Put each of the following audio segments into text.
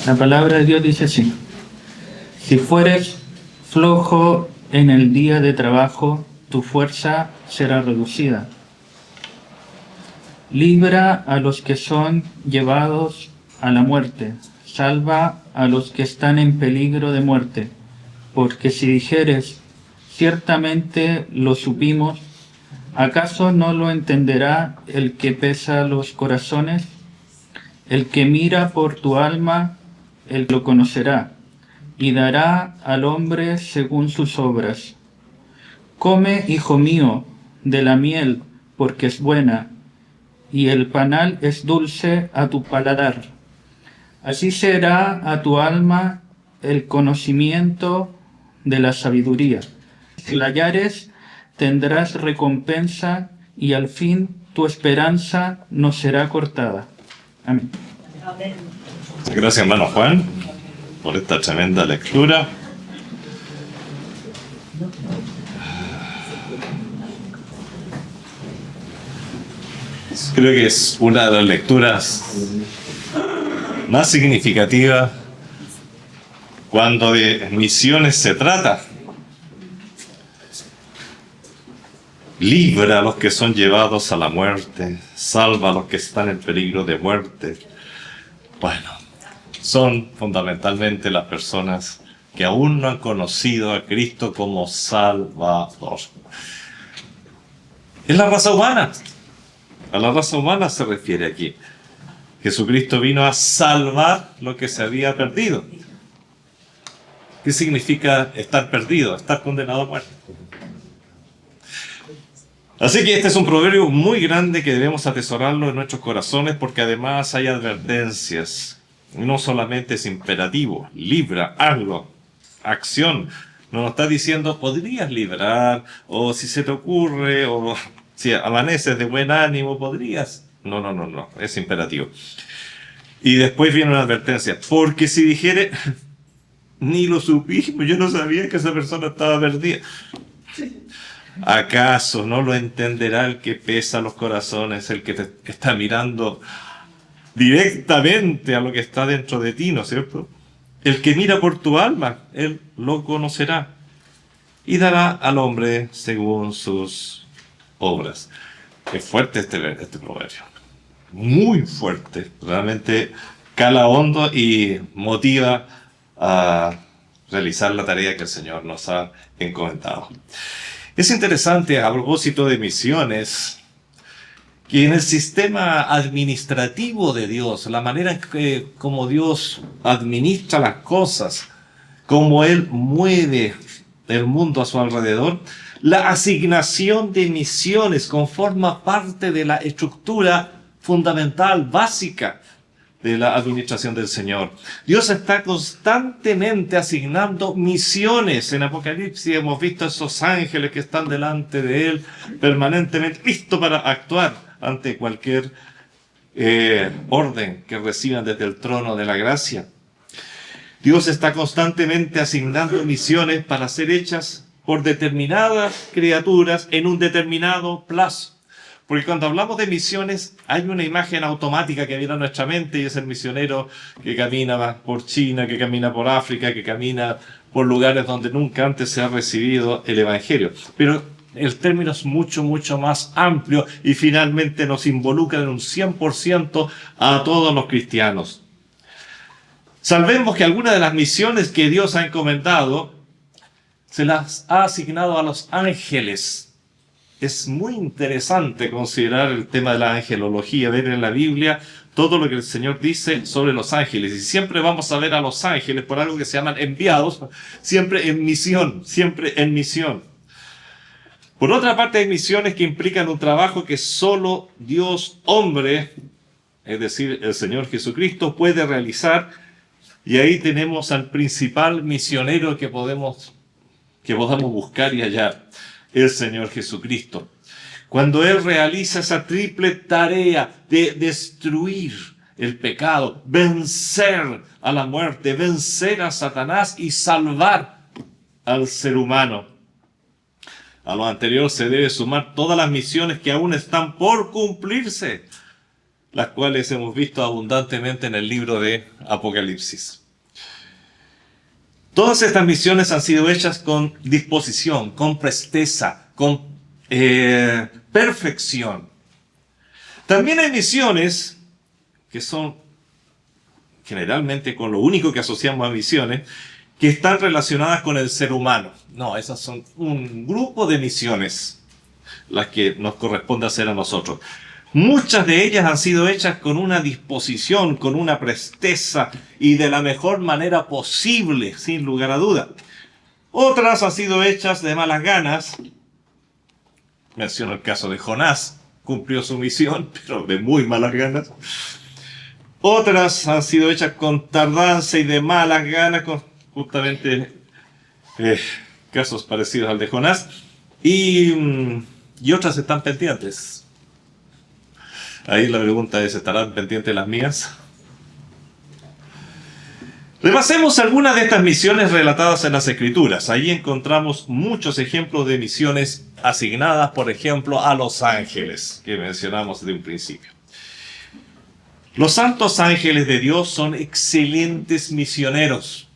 La palabra de Dios dice así: si fueres flojo en el día de trabajo, tu fuerza será reducida. Libra a los que son llevados a la muerte, salva a los que están en peligro de muerte, porque si dijeres, ciertamente lo supimos, ¿acaso no lo entenderá el que pesa los corazones? El que mira por tu alma, él lo conocerá, y dará al hombre según sus obras. Come, hijo mío, de la miel, porque es buena, y el panal es dulce a tu paladar. Así será a tu alma el conocimiento de la sabiduría. Si la hallares, tendrás recompensa, y al fin tu esperanza no será cortada. Amén. Gracias, hermano Juan, por esta tremenda lectura. Creo que es una de las lecturas más significativas cuando de misiones se trata. Libra a los que son llevados a la muerte, salva a los que están en peligro de muerte. Bueno, son fundamentalmente las personas que aún no han conocido a Cristo como Salvador. Es la raza humana. A la raza humana se refiere aquí. Jesucristo vino a salvar lo que se había perdido. ¿Qué significa estar perdido? Estar condenado a muerte. Así que este es un proverbio muy grande que debemos atesorarlo en nuestros corazones, porque además hay advertencias. No solamente es imperativo, libra, hazlo, acción. No nos está diciendo podrías librar, o si se te ocurre, o si amaneces de buen ánimo, podrías. No, es imperativo. Y después viene una advertencia, porque si dijere, ni lo supimos, yo no sabía que esa persona estaba perdida. ¿Acaso no lo entenderá el que pesa los corazones, el que te está mirando directamente a lo que está dentro de ti, ¿no es cierto? El que mira por tu alma, él lo conocerá y dará al hombre según sus obras. Es fuerte este proverbio, muy fuerte, realmente cala hondo y motiva a realizar la tarea que el Señor nos ha encomendado. Es interesante, a propósito de misiones, que en el sistema administrativo de Dios, la manera en que como Dios administra las cosas, como Él mueve el mundo a su alrededor, la asignación de misiones conforma parte de la estructura fundamental, básica de la administración del Señor. Dios está constantemente asignando misiones. En Apocalipsis hemos visto esos ángeles que están delante de Él, permanentemente listos para actuar ante cualquier orden que reciban desde el trono de la gracia. Dios está constantemente asignando misiones para ser hechas por determinadas criaturas en un determinado plazo. Porque cuando hablamos de misiones, hay una imagen automática que viene a nuestra mente y es el misionero que camina por China, que camina por África, que camina por lugares donde nunca antes se ha recibido el Evangelio. Pero el término es mucho más amplio y finalmente nos involucra en un 100% a todos los cristianos. Sabemos que algunas de las misiones que Dios ha encomendado se las ha asignado a los ángeles. Es muy interesante considerar el tema de la angelología, ver en la Biblia todo lo que el Señor dice sobre los ángeles. Y siempre vamos a ver a los ángeles por algo que se llaman enviados, siempre en misión, siempre en misión. Por otra parte, hay misiones que implican un trabajo que solo Dios hombre, es decir, el Señor Jesucristo, puede realizar. Y ahí tenemos al principal misionero que podamos buscar y hallar, el Señor Jesucristo. Cuando Él realiza esa triple tarea de destruir el pecado, vencer a la muerte, vencer a Satanás y salvar al ser humano. A lo anterior se debe sumar todas las misiones que aún están por cumplirse. las cuales hemos visto abundantemente en el libro de Apocalipsis. Todas estas misiones han sido hechas con disposición, con presteza, con perfección. También hay misiones que son generalmente con lo único que asociamos a misiones, que están relacionadas con el ser humano. No, esas son un grupo de misiones, las que nos corresponde hacer a nosotros. Muchas de ellas han sido hechas con una disposición, con una presteza y de la mejor manera posible, sin lugar a duda. Otras han sido hechas de malas ganas. Menciono el caso de Jonás, cumplió su misión, pero de muy malas ganas. Otras han sido hechas con tardanza y de malas ganas, con justamente casos parecidos al de Jonás. Y otras están pendientes. Ahí la pregunta es, ¿estarán pendientes las mías? Repasemos algunas de estas misiones relatadas en las Escrituras. Ahí encontramos muchos ejemplos de misiones asignadas, por ejemplo, a los ángeles, que mencionamos de un principio. Los santos ángeles de Dios son excelentes misioneros.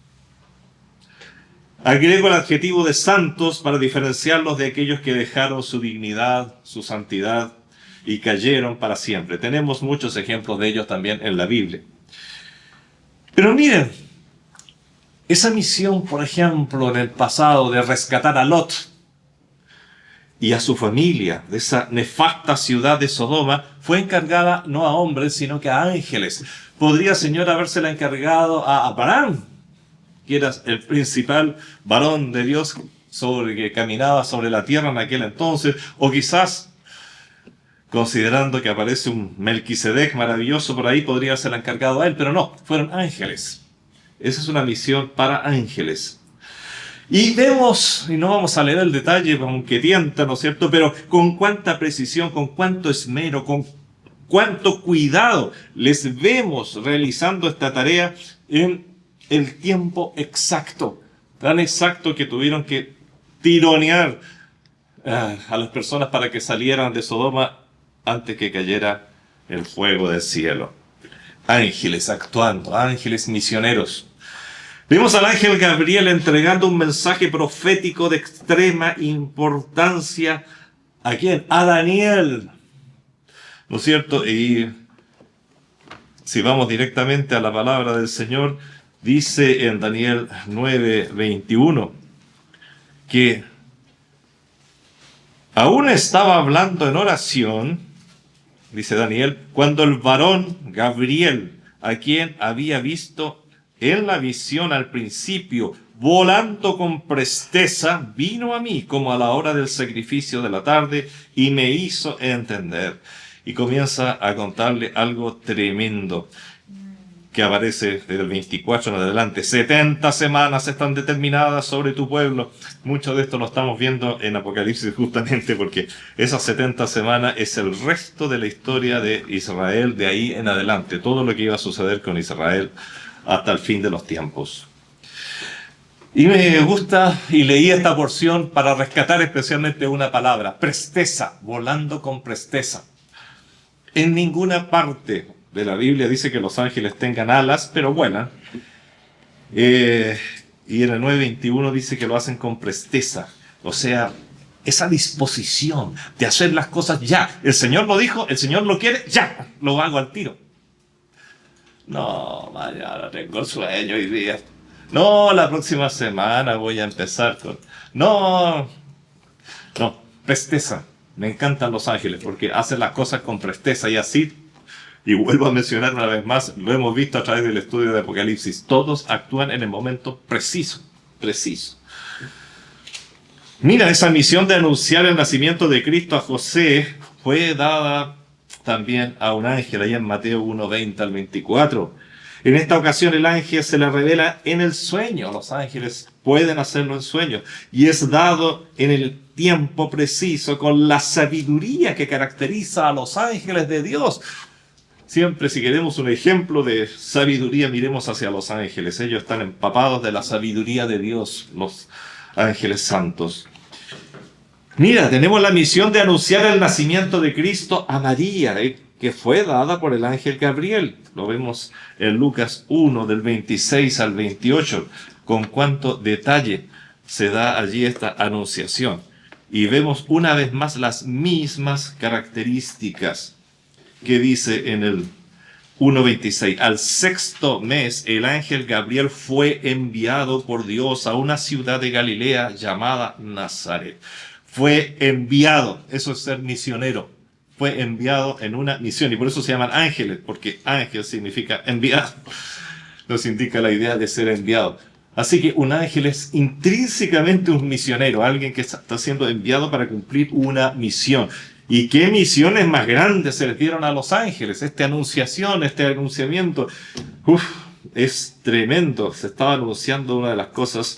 Agrego el adjetivo de santos para diferenciarlos de aquellos que dejaron su dignidad, su santidad y cayeron para siempre. Tenemos muchos ejemplos de ellos también en la Biblia. Pero miren, esa misión, por ejemplo, en el pasado de rescatar a Lot y a su familia de esa nefasta ciudad de Sodoma, fue encargada no a hombres, sino que a ángeles. Podría, Señor, habérsela encargado a Abraham, que era el principal varón de Dios que caminaba sobre la tierra en aquel entonces, o quizás, considerando que aparece un Melquisedec maravilloso por ahí, podría ser encargado a él, pero no, fueron ángeles. Esa es una misión para ángeles. Y vemos, y no vamos a leer el detalle, aunque tienta, ¿no es cierto?, pero con cuánta precisión, con cuánto esmero, con cuánto cuidado les vemos realizando esta tarea en el tiempo exacto, tan exacto que tuvieron que tironear a las personas para que salieran de Sodoma antes que cayera el fuego del cielo. Ángeles actuando, ángeles misioneros. Vemos al ángel Gabriel entregando un mensaje profético de extrema importancia. ¿A quién? A Daniel. ¿No es cierto? Y si vamos directamente a la palabra del Señor, dice en Daniel 9:21 que aún estaba hablando en oración, dice Daniel, cuando el varón Gabriel, a quien había visto en la visión al principio, volando con presteza, vino a mí como a la hora del sacrificio de la tarde y me hizo entender. Y comienza a contarle algo tremendo que aparece desde el 24 en adelante. 70 semanas están determinadas sobre tu pueblo. Mucho de esto lo estamos viendo en Apocalipsis justamente porque esas 70 semanas es el resto de la historia de Israel de ahí en adelante. Todo lo que iba a suceder con Israel hasta el fin de los tiempos. Y me gusta y leí esta porción para rescatar especialmente una palabra, presteza, volando con presteza. En ninguna parte de la Biblia dice que los ángeles tengan alas, pero vuelan. Y en el 9:21 dice que lo hacen con presteza. O sea, esa disposición de hacer las cosas ya. El Señor lo dijo, el Señor lo quiere, ya, lo hago al tiro. No, mañana tengo sueño hoy día. No, la próxima semana voy a empezar con... No, presteza. Me encantan los ángeles porque hacen las cosas con presteza y así, y vuelvo a mencionar una vez más, lo hemos visto a través del estudio de Apocalipsis, todos actúan en el momento preciso. Mira, esa misión de anunciar el nacimiento de Cristo a José fue dada también a un ángel, allá en Mateo 1:20 al 24. En esta ocasión el ángel se le revela en el sueño. Los ángeles pueden hacerlo en sueños. Y es dado en el tiempo preciso, con la sabiduría que caracteriza a los ángeles de Dios. Siempre, si queremos un ejemplo de sabiduría, miremos hacia los ángeles. Ellos están empapados de la sabiduría de Dios, los ángeles santos. Mira, tenemos la misión de anunciar el nacimiento de Cristo a María. que fue dada por el ángel Gabriel. Lo vemos en Lucas 1, del 26 al 28, con cuánto detalle se da allí esta anunciación. Y vemos una vez más las mismas características que dice en el 1:26. Al sexto mes, el ángel Gabriel fue enviado por Dios a una ciudad de Galilea llamada Nazaret. Fue enviado, eso es ser misionero. Fue enviado en una misión y por eso se llaman ángeles, porque ángel significa enviado. Nos indica la idea de ser enviado. Así que un ángel es intrínsecamente un misionero, alguien que está siendo enviado para cumplir una misión. ¿Y qué misiones más grandes se les dieron a los ángeles? Esta anunciación, este anunciamiento, es tremendo. Se estaba anunciando una de las cosas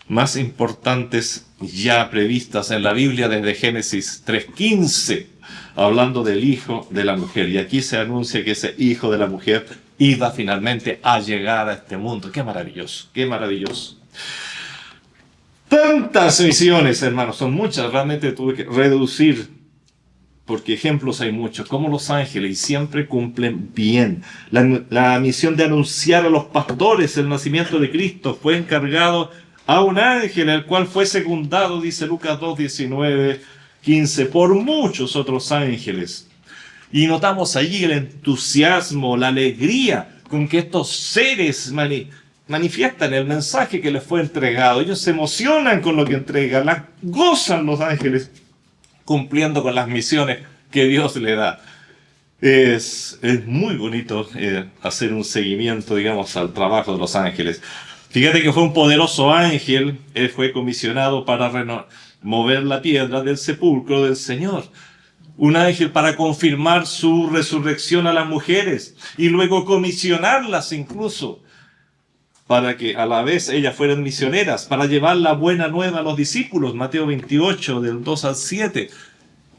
más importantes ya previstas en la Biblia desde Génesis 3:15, hablando del hijo de la mujer. Y aquí se anuncia que ese hijo de la mujer iba finalmente a llegar a este mundo. ¡Qué maravilloso! ¡Qué maravilloso! Tantas misiones, hermanos, son muchas. Realmente tuve que reducir, porque ejemplos hay muchos, como los ángeles, y siempre cumplen bien. La misión de anunciar a los pastores el nacimiento de Cristo fue encargado a un ángel, el cual fue secundado, dice Lucas 2:19-15, por muchos otros ángeles. Y notamos allí el entusiasmo, la alegría con que estos seres manifiestan el mensaje que les fue entregado. Ellos se emocionan con lo que entregan, gozan los ángeles, cumpliendo con las misiones que Dios le da. Es muy bonito hacer un seguimiento, digamos, al trabajo de los ángeles. Fíjate que fue un poderoso ángel, él fue comisionado para mover la piedra del sepulcro del Señor. Un ángel para confirmar su resurrección a las mujeres y luego comisionarlas incluso para que a la vez ellas fueran misioneras, para llevar la buena nueva a los discípulos. Mateo 28, del 2 al 7.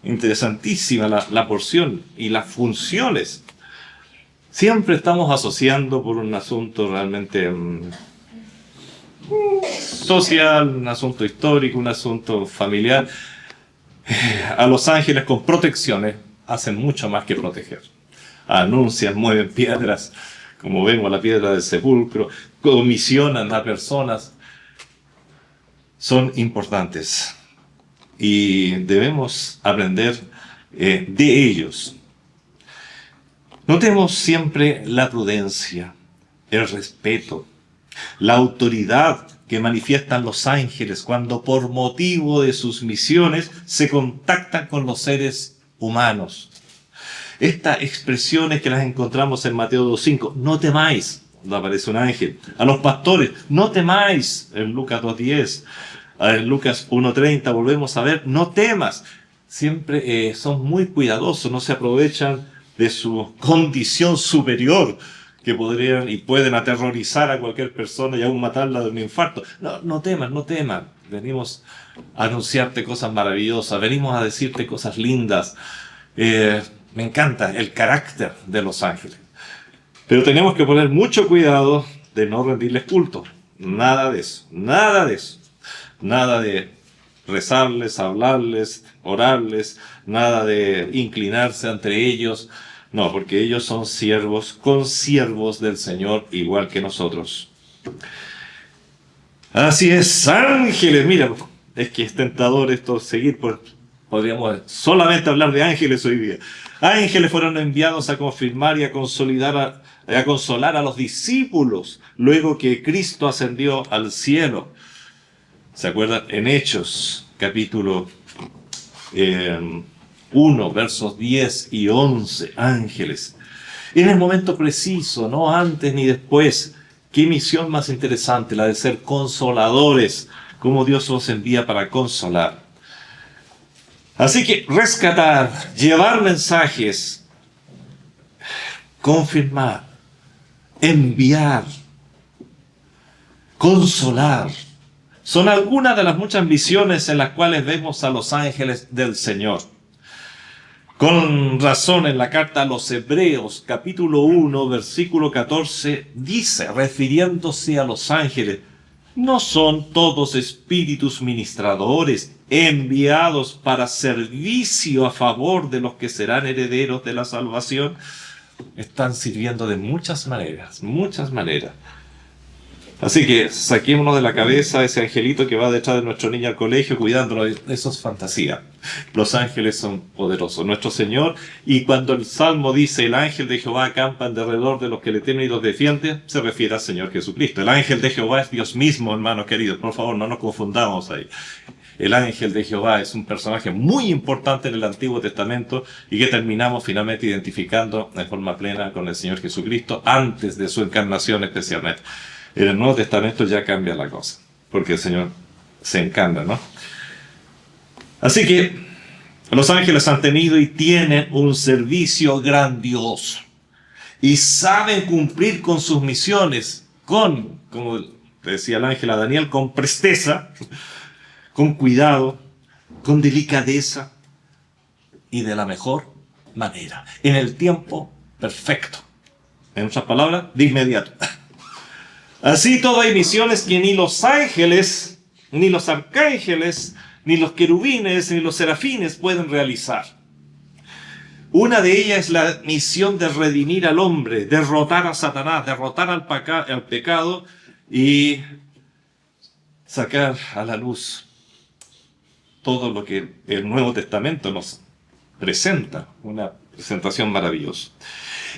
Interesantísima la porción y las funciones. Siempre estamos asociando por un asunto realmente social, un asunto histórico, un asunto familiar, a los ángeles con protecciones. Hacen mucho más que proteger. Anuncian, mueven piedras, como vemos la piedra del sepulcro, comisionan a personas. Son importantes y debemos aprender de ellos. Notemos siempre la prudencia, el respeto, la autoridad que manifiestan los ángeles cuando por motivo de sus misiones se contactan con los seres humanos. Estas expresiones que las encontramos en Mateo 2:5, no temáis, cuando aparece un ángel. A los pastores, no temáis, en Lucas 2:10. En Lucas 1:30 volvemos a ver, no temas. Siempre son muy cuidadosos, no se aprovechan de su condición superior, que podrían y pueden aterrorizar a cualquier persona y aún matarla de un infarto. No temas, no temas. Venimos a anunciarte cosas maravillosas, venimos a decirte cosas lindas. Me encanta el carácter de los ángeles. Pero tenemos que poner mucho cuidado de no rendirles culto. Nada de eso, nada de eso. Nada de rezarles, hablarles, orarles, nada de inclinarse ante ellos. No, porque ellos son siervos, consiervos del Señor, igual que nosotros. Así es, ángeles. Mira, es que es tentador esto seguir, podríamos solamente hablar de ángeles hoy día. Ángeles fueron enviados a confirmar y a consolar a los discípulos luego que Cristo ascendió al cielo. ¿Se acuerdan? En Hechos, capítulo 1, versos 10 y 11, ángeles. En el momento preciso, no antes ni después. Qué misión más interesante, la de ser consoladores, como Dios los envía para consolar. Así que rescatar, llevar mensajes, confirmar, enviar, consolar, son algunas de las muchas misiones en las cuales vemos a los ángeles del Señor. Con razón, en la carta a los Hebreos, capítulo 1, versículo 14, dice, refiriéndose a los ángeles, no son todos espíritus ministradores enviados para servicio a favor de los que serán herederos de la salvación, están sirviendo de muchas maneras, muchas maneras. Así que saquémonos de la cabeza ese angelito que va detrás de nuestro niño al colegio cuidándolo. Eso es fantasía. Los ángeles son poderosos. Nuestro Señor, y cuando el Salmo dice el ángel de Jehová acampa en derredor de los que le temen y los defiende, se refiere al Señor Jesucristo. El ángel de Jehová es Dios mismo, hermanos queridos. Por favor, no nos confundamos ahí. El ángel de Jehová es un personaje muy importante en el Antiguo Testamento y que terminamos finalmente identificando en forma plena con el Señor Jesucristo antes de su encarnación especialmente. En el Nuevo Testamento ya cambia la cosa, porque el Señor se encarna, ¿no? Así que los ángeles han tenido y tienen un servicio grandioso y saben cumplir con sus misiones como decía el ángel a Daniel, con presteza, con cuidado, con delicadeza y de la mejor manera, en el tiempo perfecto. En otras palabras, de inmediato. Así todo hay misiones que ni los ángeles, ni los arcángeles, ni los querubines, ni los serafines pueden realizar. Una de ellas es la misión de redimir al hombre, derrotar a Satanás, derrotar al pecado y sacar a la luz todo lo que el Nuevo Testamento nos presenta, una presentación maravillosa.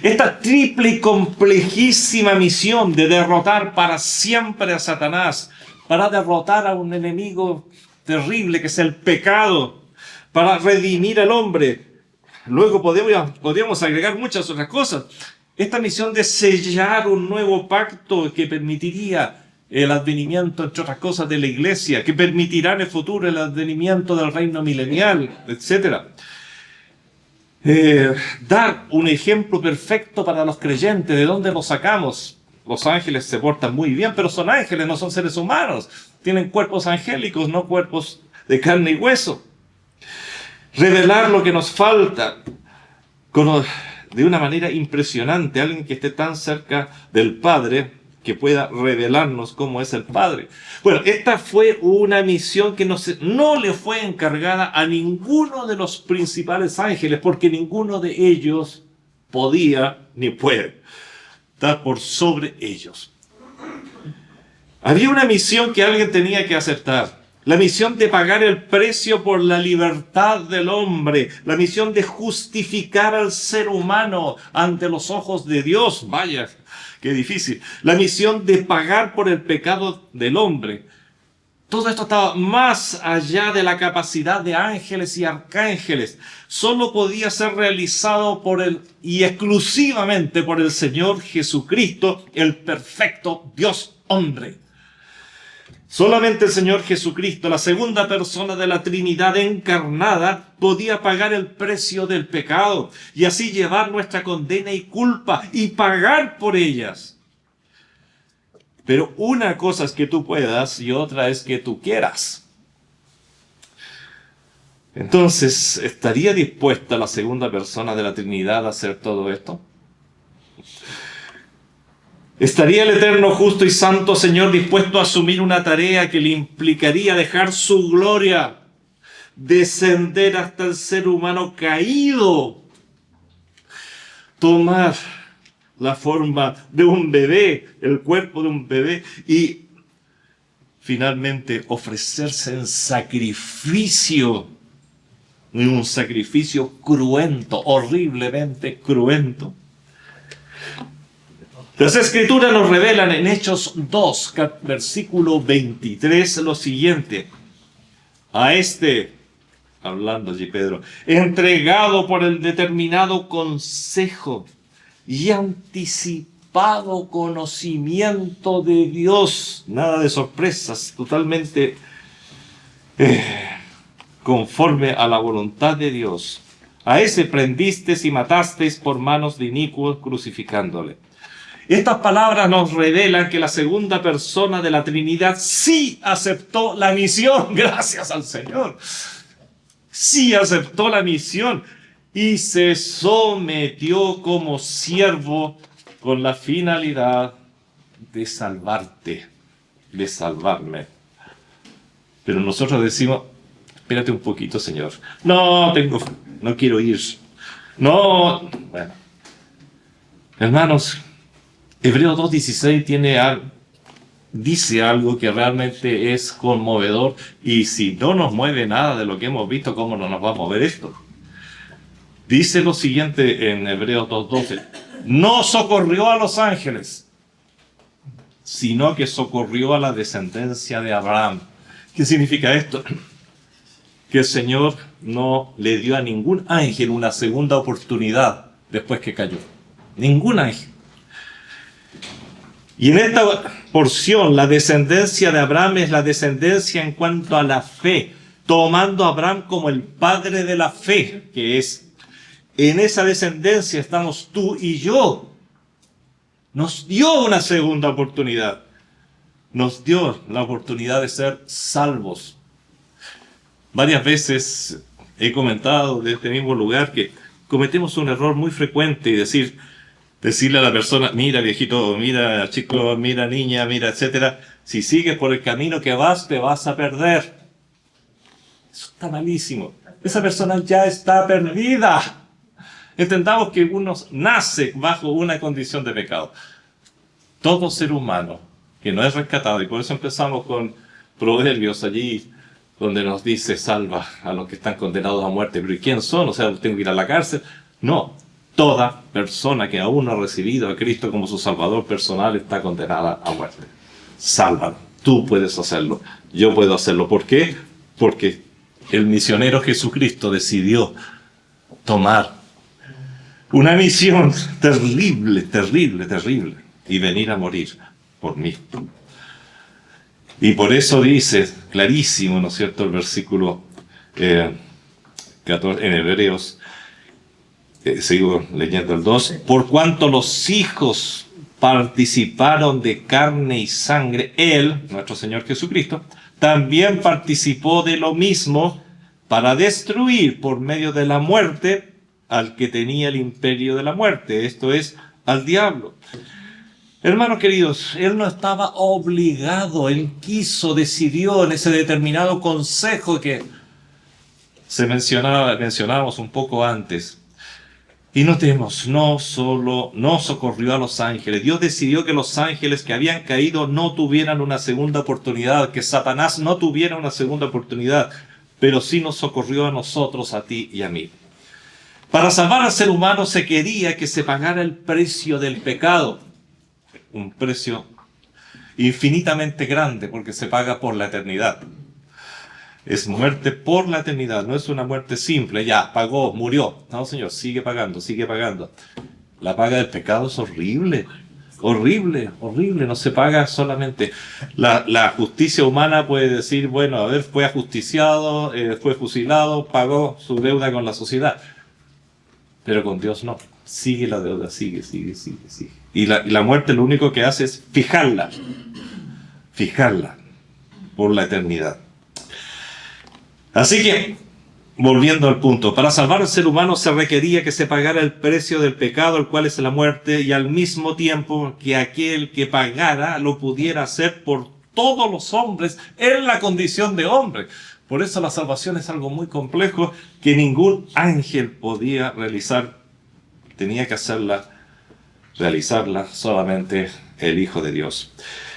Esta triple y complejísima misión de derrotar para siempre a Satanás, para derrotar a un enemigo terrible que es el pecado, para redimir al hombre. Luego podríamos agregar muchas otras cosas. Esta misión de sellar un nuevo pacto que permitiría el advenimiento, entre otras cosas, de la iglesia, que permitirá en el futuro el advenimiento del reino milenial, etc. Dar un ejemplo perfecto para los creyentes. ¿De dónde lo sacamos? Los ángeles se portan muy bien, pero son ángeles, no son seres humanos. Tienen cuerpos angélicos, no cuerpos de carne y hueso. Revelar lo que nos falta de una manera impresionante. Alguien que esté tan cerca del Padre, que pueda revelarnos cómo es el Padre. Bueno, esta fue una misión que no le fue encargada a ninguno de los principales ángeles, porque ninguno de ellos podía ni puede estar por sobre ellos. Había una misión que alguien tenía que aceptar. La misión de pagar el precio por la libertad del hombre. La misión de justificar al ser humano ante los ojos de Dios. Vaya, qué difícil. La misión de pagar por el pecado del hombre. Todo esto estaba más allá de la capacidad de ángeles y arcángeles. Solo podía ser realizado y exclusivamente por el Señor Jesucristo, el perfecto Dios hombre. Solamente el Señor Jesucristo, la segunda persona de la Trinidad encarnada, podía pagar el precio del pecado y así llevar nuestra condena y culpa y pagar por ellas. Pero una cosa es que tú puedas y otra es que tú quieras. Entonces, ¿estaría dispuesta la segunda persona de la Trinidad a hacer todo esto? ¿Estaría el eterno, justo y santo Señor dispuesto a asumir una tarea que le implicaría dejar su gloria, descender hasta el ser humano caído, tomar la forma de un bebé, el cuerpo de un bebé, y finalmente ofrecerse en sacrificio, un sacrificio cruento, horriblemente cruento? Las Escrituras nos revelan en Hechos 2, versículo 23, lo siguiente. A hablando allí Pedro, entregado por el determinado consejo y anticipado conocimiento de Dios. Nada de sorpresas, totalmente conforme a la voluntad de Dios. A ese prendisteis y matasteis por manos de inicuos crucificándole. Estas palabras nos revelan que la segunda persona de la Trinidad sí aceptó la misión, gracias al Señor. Sí aceptó la misión y se sometió como siervo con la finalidad de salvarte, de salvarme. Pero nosotros decimos, espérate un poquito, Señor. No quiero ir. No, bueno. Hermanos, Hebreos 2:16 dice algo que realmente es conmovedor, y si no nos mueve nada de lo que hemos visto, ¿cómo no nos va a mover esto? Dice lo siguiente en Hebreos 2:12: no socorrió a los ángeles, sino que socorrió a la descendencia de Abraham. ¿Qué significa esto? Que el Señor no le dio a ningún ángel una segunda oportunidad después que cayó. Ningún ángel. Y en esta porción, la descendencia de Abraham es la descendencia en cuanto a la fe, tomando a Abraham como el padre de la fe, que es. En esa descendencia estamos tú y yo. Nos dio una segunda oportunidad. Nos dio la oportunidad de ser salvos. Varias veces he comentado de este mismo lugar que cometemos un error muy frecuente y decirle a la persona: mira viejito, mira chico, mira niña, mira etcétera, si sigues por el camino que vas, te vas a perder. Eso está malísimo. Esa persona ya está perdida. Entendamos que uno nace bajo una condición de pecado. Todo ser humano que no es rescatado, y por eso empezamos con Proverbios allí, donde nos dice: salva a los que están condenados a muerte. Pero ¿y quién son? O sea, ¿tengo que ir a la cárcel? No. Toda persona que aún no ha recibido a Cristo como su Salvador personal está condenada a muerte. Sálvalo. Tú puedes hacerlo. Yo puedo hacerlo. ¿Por qué? Porque el misionero Jesucristo decidió tomar una misión terrible, terrible, terrible, y venir a morir por mí. Y por eso dice clarísimo, ¿no es cierto?, el versículo 14 en Hebreos, sigo leyendo el 2: por cuanto los hijos participaron de carne y sangre, Él, nuestro Señor Jesucristo, también participó de lo mismo, para destruir por medio de la muerte al que tenía el imperio de la muerte, esto es, al diablo. Hermanos queridos, Él no estaba obligado, Él decidió en ese determinado consejo que mencionábamos un poco antes. Y notemos, no socorrió a los ángeles. Dios decidió que los ángeles que habían caído no tuvieran una segunda oportunidad, que Satanás no tuviera una segunda oportunidad, pero sí nos socorrió a nosotros, a ti y a mí. Para salvar al ser humano se quería que se pagara el precio del pecado. Un precio infinitamente grande, porque se paga por la eternidad. Es muerte por la eternidad, no es una muerte simple, ya, pagó, murió. No, Señor, sigue pagando, sigue pagando. La paga del pecado es horrible, horrible, horrible. No se paga solamente. La justicia humana puede decir: bueno, a ver, fue ajusticiado, fue fusilado, pagó su deuda con la sociedad. Pero con Dios no. Sigue la deuda, sigue. Y la muerte lo único que hace es fijarla por la eternidad. Así que, volviendo al punto, para salvar al ser humano se requería que se pagara el precio del pecado, el cual es la muerte, y al mismo tiempo que aquel que pagara lo pudiera hacer por todos los hombres en la condición de hombre. Por eso la salvación es algo muy complejo que ningún ángel podía realizar. Tenía que realizarla solamente el Hijo de Dios.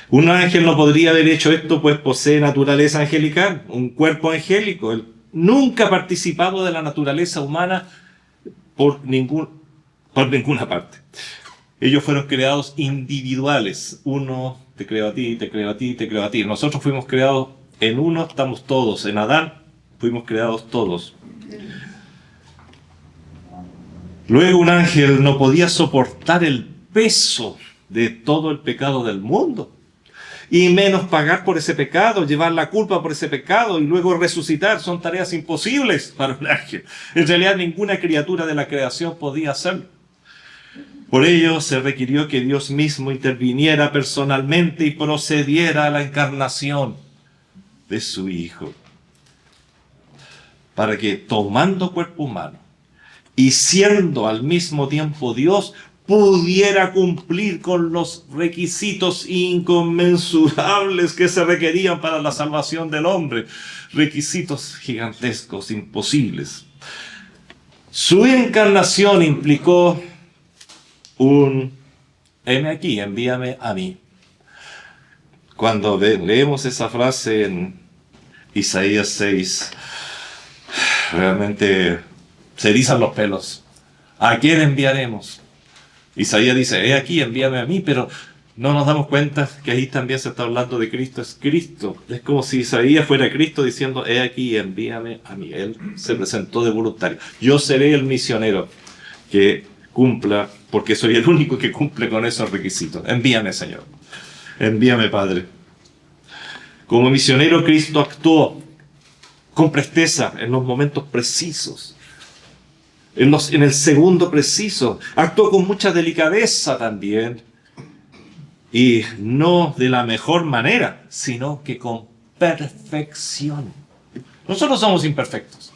Un ángel no podría haber hecho esto, pues posee naturaleza angelical, un cuerpo angélico. Él nunca ha participado de la naturaleza humana por ninguna parte. Ellos fueron creados individuales. Uno, te creo a ti, te creo a ti, te creo a ti. Nosotros fuimos creados en uno, estamos todos. En Adán fuimos creados todos. Luego un ángel no podía soportar el peso de todo el pecado del mundo, y menos pagar por ese pecado, llevar la culpa por ese pecado y luego resucitar. Son tareas imposibles para un ángel. En realidad ninguna criatura de la creación podía hacerlo. Por ello se requirió que Dios mismo interviniera personalmente y procediera a la encarnación de su Hijo, para que, tomando cuerpo humano y siendo al mismo tiempo Dios, pudiera cumplir con los requisitos inconmensurables que se requerían para la salvación del hombre. Requisitos gigantescos, imposibles. Su encarnación implicó heme aquí, envíame a mí. Cuando leemos esa frase en Isaías 6, realmente se erizan los pelos. ¿A quién enviaremos? Isaías dice, aquí, envíame a mí, pero no nos damos cuenta que ahí también se está hablando de Cristo, es Cristo. Es como si Isaías fuera Cristo diciendo, aquí, envíame a mí. Él se presentó de voluntario. Yo seré el misionero que cumpla, porque soy el único que cumple con esos requisitos. Envíame, Señor. Envíame, Padre. Como misionero, Cristo actuó con presteza en los momentos precisos. En el segundo preciso, actuó con mucha delicadeza también, y no de la mejor manera, sino que con perfección. Nosotros somos imperfectos,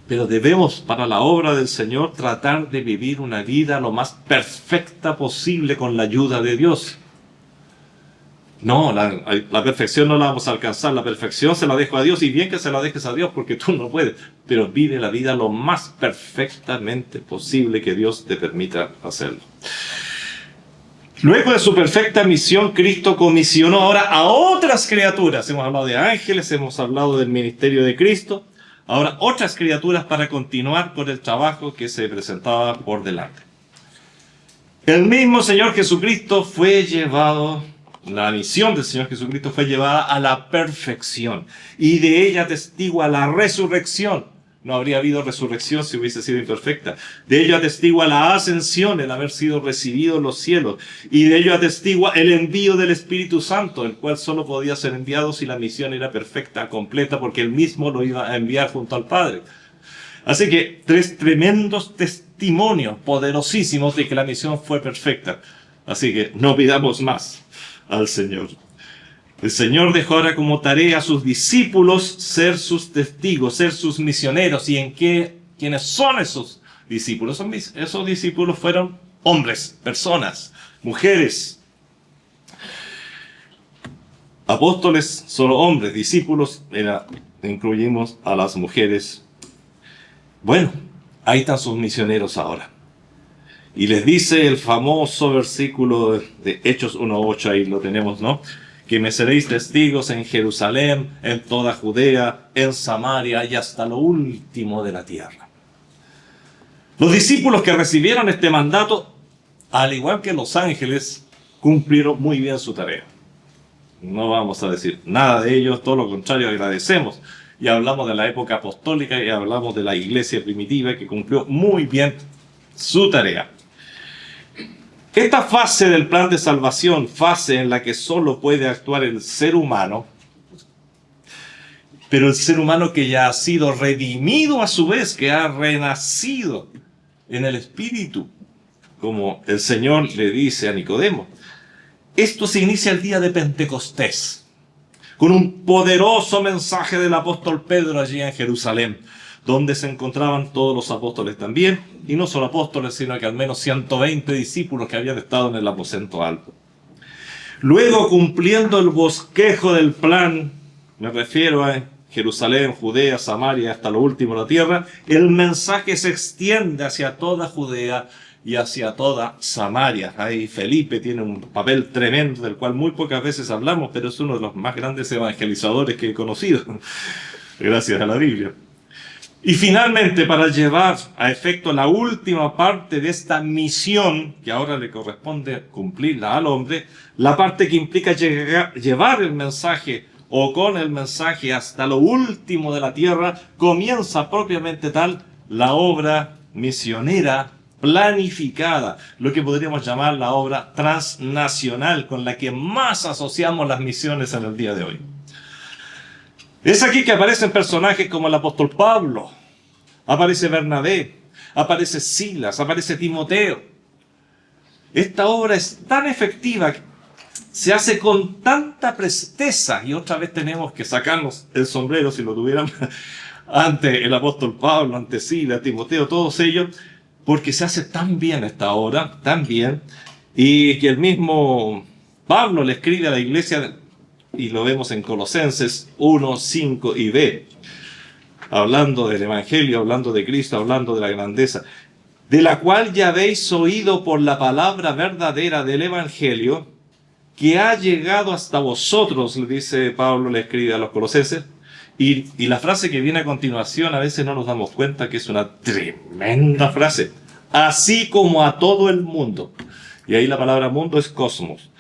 pero debemos, para la obra del Señor, tratar de vivir una vida lo más perfecta posible con la ayuda de Dios. No, la perfección no la vamos a alcanzar, la perfección se la dejo a Dios, y bien que se la dejes a Dios porque tú no puedes, pero vive la vida lo más perfectamente posible que Dios te permita hacerlo. Luego de su perfecta misión, Cristo comisionó ahora a otras criaturas. Hemos hablado de ángeles, hemos hablado del ministerio de Cristo, ahora otras criaturas para continuar con el trabajo que se presentaba por delante. El mismo Señor Jesucristo fue llevado... La misión del Señor Jesucristo fue llevada a la perfección, y de ella atestigua la resurrección. No habría habido resurrección si hubiese sido imperfecta. De ello atestigua la ascensión, el haber sido recibido en los cielos. Y de ello atestigua el envío del Espíritu Santo, el cual solo podía ser enviado si la misión era perfecta, completa, porque Él mismo lo iba a enviar junto al Padre. Así que 3 tremendos testimonios poderosísimos de que la misión fue perfecta. Así que no pidamos más al Señor. El Señor dejó ahora como tarea a sus discípulos ser sus testigos, ser sus misioneros. ¿Y quiénes son esos discípulos? Esos discípulos fueron hombres, personas, mujeres. Apóstoles, solo hombres, discípulos, incluimos a las mujeres. Bueno, ahí están sus misioneros ahora. Y les dice el famoso versículo de Hechos 1:8, ahí lo tenemos, ¿no? Que me seréis testigos en Jerusalén, en toda Judea, en Samaria y hasta lo último de la tierra. Los discípulos que recibieron este mandato, al igual que los ángeles, cumplieron muy bien su tarea. No vamos a decir nada de ellos, todo lo contrario, agradecemos. Y hablamos de la época apostólica y hablamos de la iglesia primitiva que cumplió muy bien su tarea. Esta fase del plan de salvación, fase en la que solo puede actuar el ser humano, pero el ser humano que ya ha sido redimido a su vez, que ha renacido en el Espíritu, como el Señor le dice a Nicodemo. Esto se inicia el día de Pentecostés, con un poderoso mensaje del apóstol Pedro allí en Jerusalén, donde se encontraban todos los apóstoles también, y no solo apóstoles, sino que al menos 120 discípulos que habían estado en el aposento alto. Luego, cumpliendo el bosquejo del plan, me refiero a Jerusalén, Judea, Samaria, hasta lo último de la tierra, el mensaje se extiende hacia toda Judea y hacia toda Samaria. Ahí Felipe tiene un papel tremendo, del cual muy pocas veces hablamos, pero es uno de los más grandes evangelizadores que he conocido, gracias a la Biblia. Y finalmente, para llevar a efecto la última parte de esta misión, que ahora le corresponde cumplirla al hombre, la parte que implica llevar el mensaje o con el mensaje hasta lo último de la tierra, comienza propiamente tal la obra misionera planificada, lo que podríamos llamar la obra transnacional, con la que más asociamos las misiones en el día de hoy. Es aquí que aparecen personajes como el apóstol Pablo, aparece Bernabé, aparece Silas, aparece Timoteo. Esta obra es tan efectiva, se hace con tanta presteza, y otra vez tenemos que sacarnos el sombrero, si lo tuvieran, ante el apóstol Pablo, ante Silas, Timoteo, todos ellos, porque se hace tan bien esta obra, tan bien, y que el mismo Pablo le escribe a la iglesia, y lo vemos en Colosenses 1, 5 y B, hablando del Evangelio, hablando de Cristo, hablando de la grandeza, de la cual ya habéis oído por la palabra verdadera del Evangelio, que ha llegado hasta vosotros, le dice Pablo, le escribe a los Colosenses, y la frase que viene a continuación, a veces no nos damos cuenta que es una tremenda frase, así como a todo el mundo, y ahí la palabra mundo es cosmos,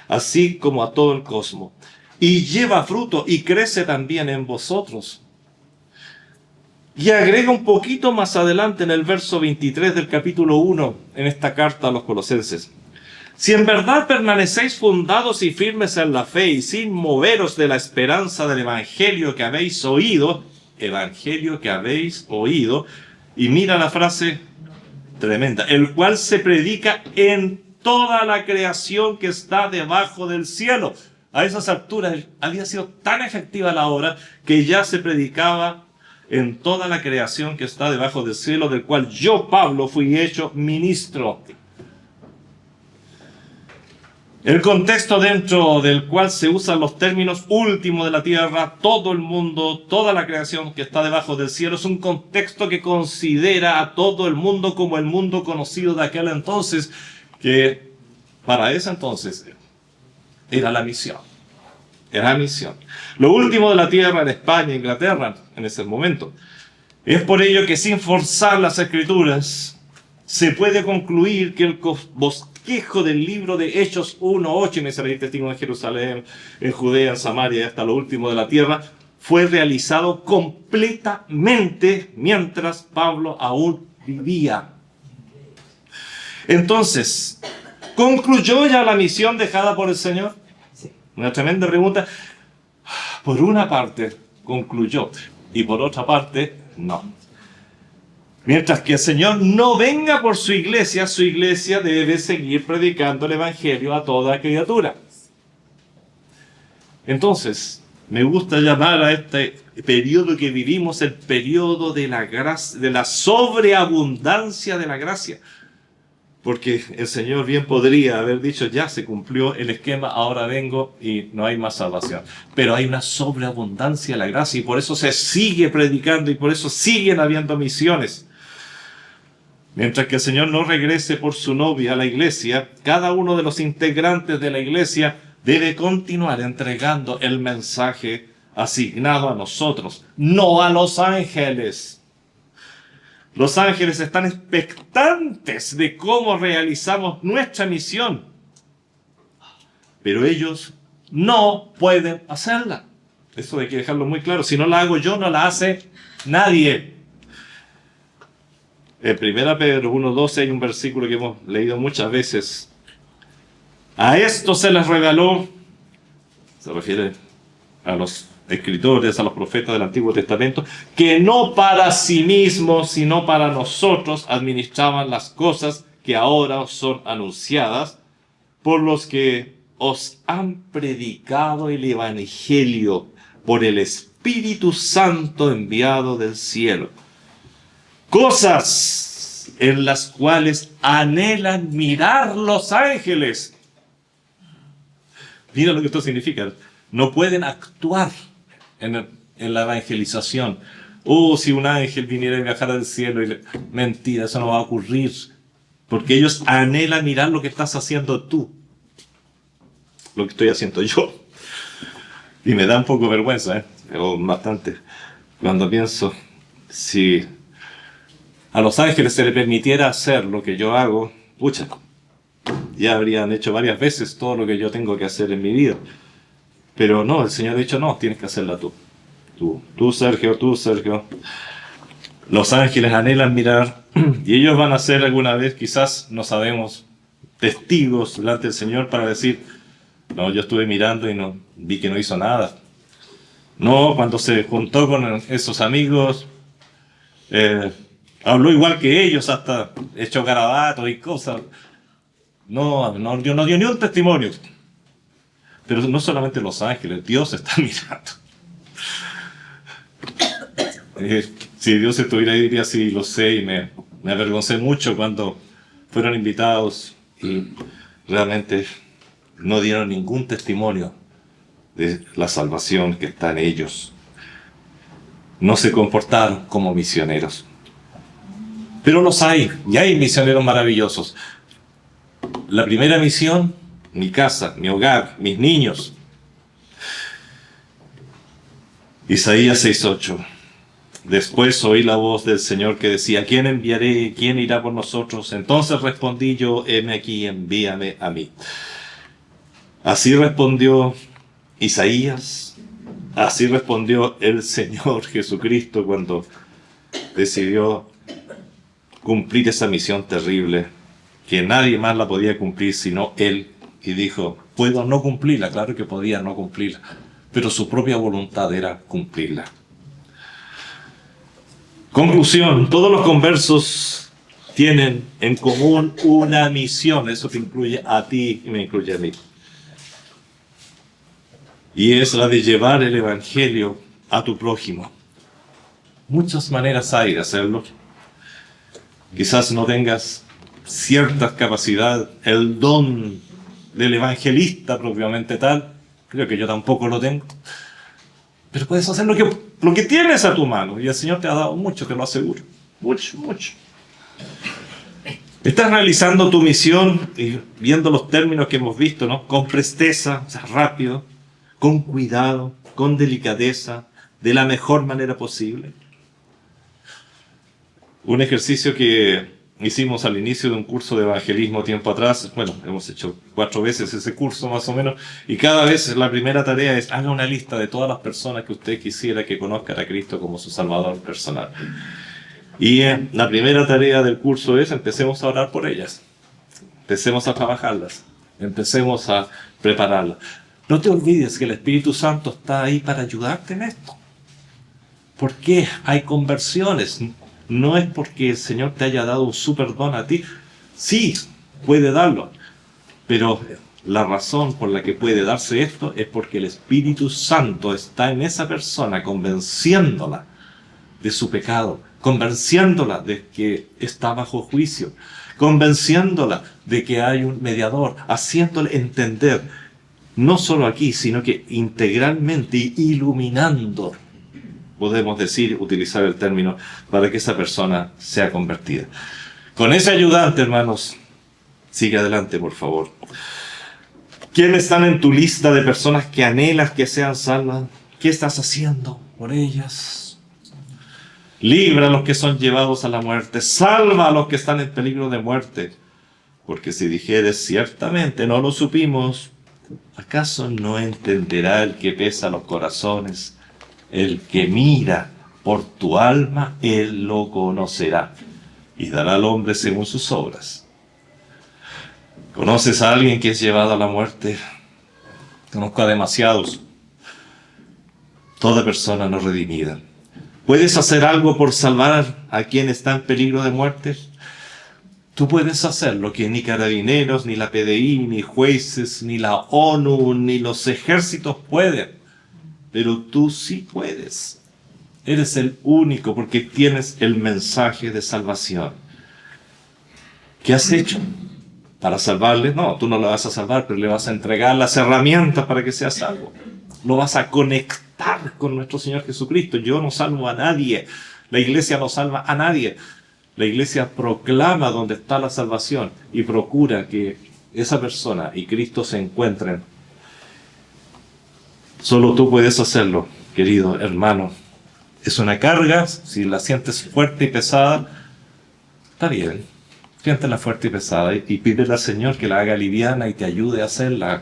así como a todo el cosmos, y lleva fruto y crece también en vosotros. Y agrega un poquito más adelante en el verso 23 del capítulo 1, en esta carta a los Colosenses. Si en verdad permanecéis fundados y firmes en la fe y sin moveros de la esperanza del evangelio que habéis oído, y mira la frase tremenda, el cual se predica en toda la creación que está debajo del cielo. A esas alturas había sido tan efectiva la obra que ya se predicaba en toda la creación que está debajo del cielo, del cual yo, Pablo, fui hecho ministro. El contexto dentro del cual se usan los términos último de la tierra, todo el mundo, toda la creación que está debajo del cielo, es un contexto que considera a todo el mundo como el mundo conocido de aquel entonces, que para ese entonces era la misión. Era misión. Lo último de la tierra en España, Inglaterra, en ese momento. Es por ello que sin forzar las escrituras, se puede concluir que el bosquejo del libro de Hechos 1:8, en ese testigo en Jerusalén, en Judea, en Samaria, y hasta lo último de la tierra, fue realizado completamente mientras Pablo aún vivía. Entonces, ¿concluyó ya la misión dejada por el Señor? Una tremenda pregunta. Por una parte, concluyó, y por otra parte, no. Mientras que el Señor no venga por su iglesia debe seguir predicando el Evangelio a toda criatura. Entonces, me gusta llamar a este periodo que vivimos el periodo de la gracia, de la sobreabundancia de la gracia. Porque el Señor bien podría haber dicho, ya se cumplió el esquema, ahora vengo y no hay más salvación. Pero hay una sobreabundancia de la gracia y por eso se sigue predicando y por eso siguen habiendo misiones. Mientras que el Señor no regrese por su novia a la iglesia, cada uno de los integrantes de la iglesia debe continuar entregando el mensaje asignado a nosotros, no a los ángeles. Los ángeles están expectantes de cómo realizamos nuestra misión, pero ellos no pueden hacerla. Eso hay que dejarlo muy claro. Si no la hago yo, no la hace nadie. En 1 Pedro 1:12 hay un versículo que hemos leído muchas veces. A esto se les reveló, se refiere a los escritores, a los profetas del Antiguo Testamento, que no para sí mismos, sino para nosotros administraban las cosas que ahora os son anunciadas, por los que os han predicado el Evangelio por el Espíritu Santo enviado del cielo. Cosas en las cuales anhelan mirar los ángeles. Mira lo que esto significa. No pueden actuar en la evangelización. Si un ángel viniera y bajara del cielo, mentira, eso no va a ocurrir. Porque ellos anhelan mirar lo que estás haciendo tú. Lo que estoy haciendo yo. Y me da un poco vergüenza, pero bastante. Cuando pienso, si a los ángeles se les permitiera hacer lo que yo hago, pucha, ya habrían hecho varias veces todo lo que yo tengo que hacer en mi vida. Pero no, el Señor ha dicho, no, tienes que hacerla tú. Tú, Sergio, tú, Sergio. Los ángeles anhelan mirar y ellos van a ser alguna vez, quizás, no sabemos, testigos delante del Señor para decir, no, yo estuve mirando y no vi que no hizo nada. No, cuando se juntó con esos amigos, habló igual que ellos, hasta echó garabatos y cosas. No dio ni un testimonio. Pero no solamente los ángeles, Dios está mirando. Si Dios estuviera ahí, diría, sí, lo sé, y me me avergoncé mucho cuando fueron invitados y realmente no dieron ningún testimonio de la salvación que está en ellos. No se comportaron como misioneros. Pero los hay, y hay misioneros maravillosos. La primera misión, mi casa, mi hogar, mis niños. Isaías 6:8. Después oí la voz del Señor que decía: ¿quién enviaré? ¿Quién irá por nosotros? Entonces respondí yo: heme aquí, envíame a mí. Así respondió Isaías, así respondió el Señor Jesucristo cuando decidió cumplir esa misión terrible, que nadie más la podía cumplir sino Él, y dijo: puedo no cumplirla. Claro que podía no cumplirla, pero su propia voluntad era cumplirla. Conclusión: todos los conversos tienen en común una misión. Eso te incluye a ti y me incluye a mí. Y es la de llevar el Evangelio a tu prójimo. Muchas maneras hay de hacerlo. Quizás no tengas cierta capacidad, el don del evangelista propiamente tal. Creo que yo tampoco lo tengo. Pero puedes hacer lo que tienes a tu mano. Y el Señor te ha dado mucho, te lo aseguro. Mucho, mucho. Estás realizando tu misión y viendo los términos que hemos visto, ¿no? Con presteza, o sea, rápido, con cuidado, con delicadeza, de la mejor manera posible. Un ejercicio que hicimos al inicio de un curso de evangelismo tiempo atrás. Bueno, hemos hecho 4 veces ese curso más o menos, y cada vez la primera tarea es: haga una lista de todas las personas que usted quisiera que conozcan a Cristo como su Salvador personal. Y la primera tarea del curso es: empecemos a orar por ellas, empecemos a trabajarlas, empecemos a prepararlas. No te olvides que el Espíritu Santo está ahí para ayudarte en esto. ¿Por qué hay conversiones? No es porque el Señor te haya dado un super don a ti. Sí, puede darlo. Pero la razón por la que puede darse esto es porque el Espíritu Santo está en esa persona, convenciéndola de su pecado, convenciéndola de que está bajo juicio, convenciéndola de que hay un mediador, haciéndole entender, no solo aquí, sino que integralmente, iluminando, podemos decir, utilizar el término, para que esa persona sea convertida. Con ese ayudante, hermanos, sigue adelante, por favor. ¿Quiénes están en tu lista de personas que anhelas que sean salvas? ¿Qué estás haciendo por ellas? Libra a los que son llevados a la muerte. Salva a los que están en peligro de muerte. Porque si dijeres: ciertamente no lo supimos, ¿acaso no entenderá el que pesa los corazones? El que mira por tu alma, él lo conocerá, y dará al hombre según sus obras. ¿Conoces a alguien que es llevado a la muerte? Conozco a demasiados. Toda persona no redimida. ¿Puedes hacer algo por salvar a quien está en peligro de muerte? Tú puedes hacer lo que ni carabineros, ni la PDI, ni jueces, ni la ONU, ni los ejércitos pueden. Pero tú sí puedes. Eres el único, porque tienes el mensaje de salvación. ¿Qué has hecho para salvarle? No, tú no lo vas a salvar, pero le vas a entregar las herramientas para que sea salvo. Lo vas a conectar con nuestro Señor Jesucristo. Yo no salvo a nadie. La iglesia no salva a nadie. La iglesia proclama dónde está la salvación y procura que esa persona y Cristo se encuentren. Solo tú puedes hacerlo, querido hermano. Es una carga, si la sientes fuerte y pesada, está bien. Siéntela fuerte y pesada y pídele al Señor que la haga liviana y te ayude a hacerla.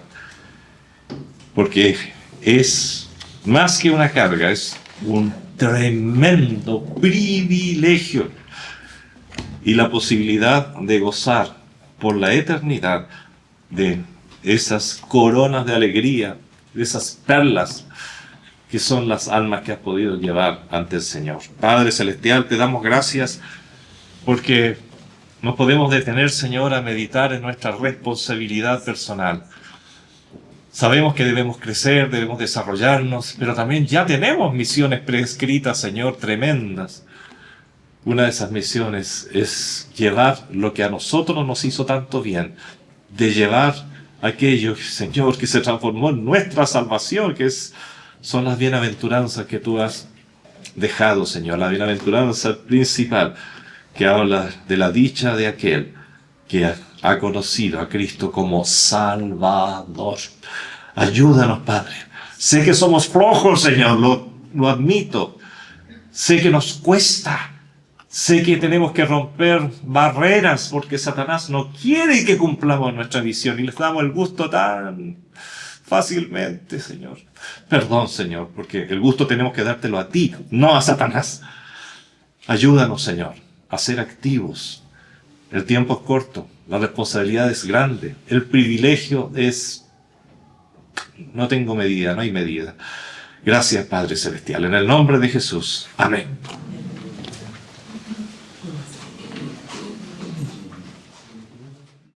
Porque es más que una carga, es un tremendo privilegio y la posibilidad de gozar por la eternidad de esas coronas de alegría, de esas perlas que son las almas que has podido llevar ante el Señor. Padre Celestial, te damos gracias porque nos podemos detener, Señor, a meditar en nuestra responsabilidad personal. Sabemos que debemos crecer, debemos desarrollarnos, pero también ya tenemos misiones prescritas, Señor, tremendas. Una de esas misiones es llevar lo que a nosotros nos hizo tanto bien, de llevar aquello, Señor, que se transformó en nuestra salvación, son las bienaventuranzas que tú has dejado, Señor, la bienaventuranza principal, que habla de la dicha de aquel que ha conocido a Cristo como Salvador. Ayúdanos, Padre. Sé que somos flojos, Señor, lo admito. Sé que nos cuesta. Sé que tenemos que romper barreras porque Satanás no quiere que cumplamos nuestra misión y les damos el gusto tan fácilmente, Señor. Perdón, Señor, porque el gusto tenemos que dártelo a ti, no a Satanás. Ayúdanos, Señor, a ser activos. El tiempo es corto, la responsabilidad es grande, el privilegio es... No tengo medida, no hay medida. Gracias, Padre Celestial. En el nombre de Jesús. Amén.